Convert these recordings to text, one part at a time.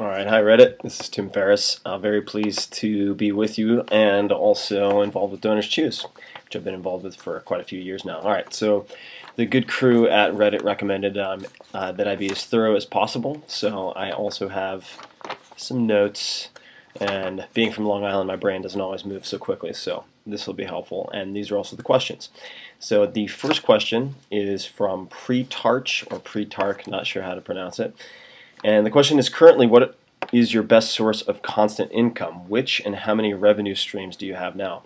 Alright, hi Reddit, this is Tim Ferriss. Very pleased to be with you and also involved with Donors Choose, which I've been involved with for quite a few years now. Alright, so the good crew at Reddit recommended that I be as thorough as possible, so I also have some notes, and being from Long Island, my brain doesn't always move so quickly, so this will be helpful, and these are also the questions. So the first question is from Pretarch, or Pretarch, not sure how to pronounce it. And the question is, currently, what is your best source of constant income? Which and how many revenue streams do you have now?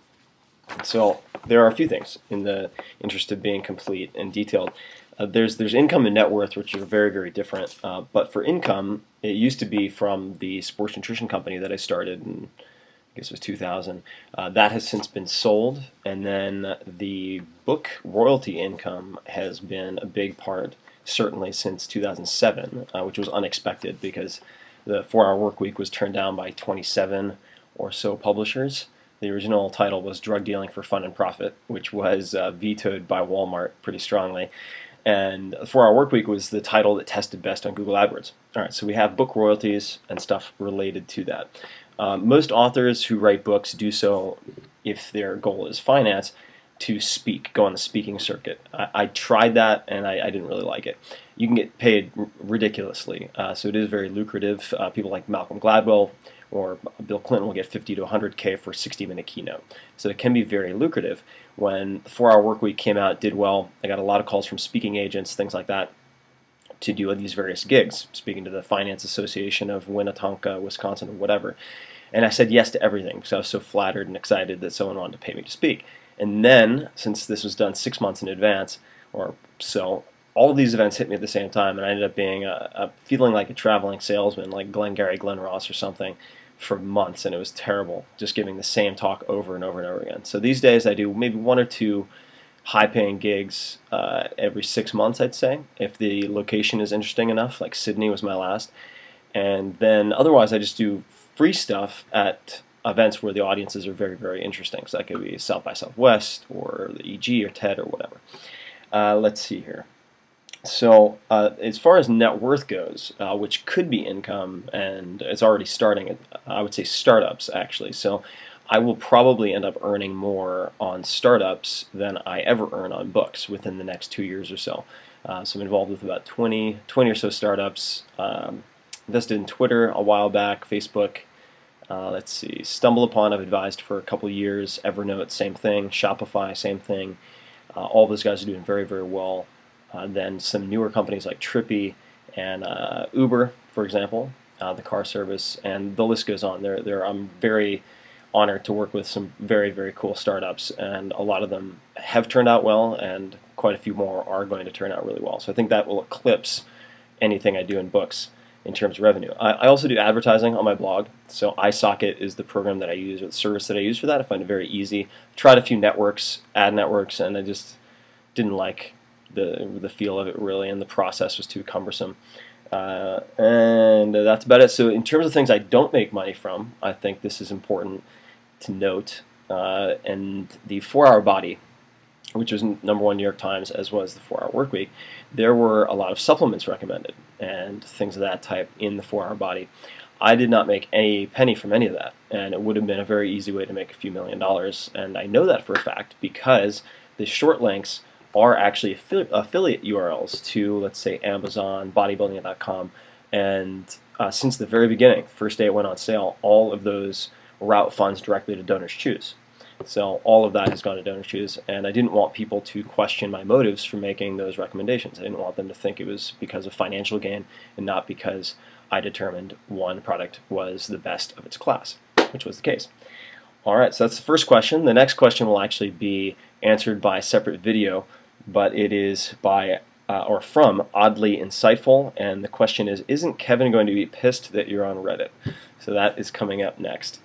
So there are a few things in the interest of being complete and detailed. There's income and net worth, which are very, very different. But for income, it used to be from the sports nutrition company that I started in, I guess it was 2000. That has since been sold, and then the book royalty income has been a big part, certainly since 2007, which was unexpected because the 4-Hour Workweek was turned down by 27 or so publishers. The original title was Drug Dealing for Fun and Profit, which was vetoed by Walmart pretty strongly. And the 4-Hour Workweek was the title that tested best on Google AdWords. Alright, so we have book royalties and stuff related to that. Most authors who write books do so, if their goal is finance, to speak, go on the speaking circuit. I tried that and I didn't really like it. You can get paid ridiculously, so it is very lucrative. People like Malcolm Gladwell or Bill Clinton will get 50 to 100K for a 60-minute keynote. So it can be very lucrative. When the 4-Hour Workweek came out, it did well. I got a lot of calls from speaking agents, things like that, to do these various gigs, speaking to the Finance Association of Winnetonka, Wisconsin, or whatever. And I said yes to everything because I was so flattered and excited that someone wanted to pay me to speak. And then, since this was done 6 months in advance, or so, all of these events hit me at the same time, and I ended up being feeling like a traveling salesman, like Glengarry Glen Ross or something, for months, and it was terrible, just giving the same talk over and over and over again. So these days I do maybe 1 or 2 high-paying gigs every 6 months, I'd say, if the location is interesting enough, like Sydney was my last. And then otherwise I just do free stuff at events where the audiences are very, very interesting. So that could be South by Southwest or the EG or TED or whatever. Let's see here. So as far as net worth goes, which could be income, and it's already starting, I would say startups actually. So I will probably end up earning more on startups than I ever earn on books within the next 2 years or so. So I'm involved with about 20 or so startups. Invested in Twitter a while back, Facebook. Let's see, StumbleUpon I've advised for a couple years, Evernote, same thing, Shopify, same thing. All those guys are doing very, very well. Then some newer companies like Trippy and Uber, for example, the car service, and the list goes on. I'm very honored to work with some very, very cool startups, and a lot of them have turned out well, and quite a few more are going to turn out really well. So I think that will eclipse anything I do in books in terms of revenue. I also do advertising on my blog, so iSocket is the program that I use, or the service that I use for that. I find it very easy. I've tried a few networks, ad networks, and I just didn't like the feel of it really, and the process was too cumbersome. And that's about it. So in terms of things I don't make money from, I think this is important to note. And the 4-Hour Body, which was #1 New York Times, as was the 4-Hour Workweek, there were a lot of supplements recommended and things of that type in the 4-Hour Body. I did not make a penny from any of that, and it would have been a very easy way to make a few $1,000,000, and I know that for a fact because the short links are actually affiliate URLs to, let's say, Amazon, bodybuilding.com, and since the very beginning, first day it went on sale, all of those route funds directly to Donors Choose. So all of that has gone to Donors Choose, and I didn't want people to question my motives for making those recommendations. I didn't want them to think it was because of financial gain and not because I determined one product was the best of its class, which was the case. Alright, so that's the first question. The next question will actually be answered by a separate video, but it is by or from Oddly Insightful, and the question is, isn't Kevin going to be pissed that you're on Reddit? So that is coming up next.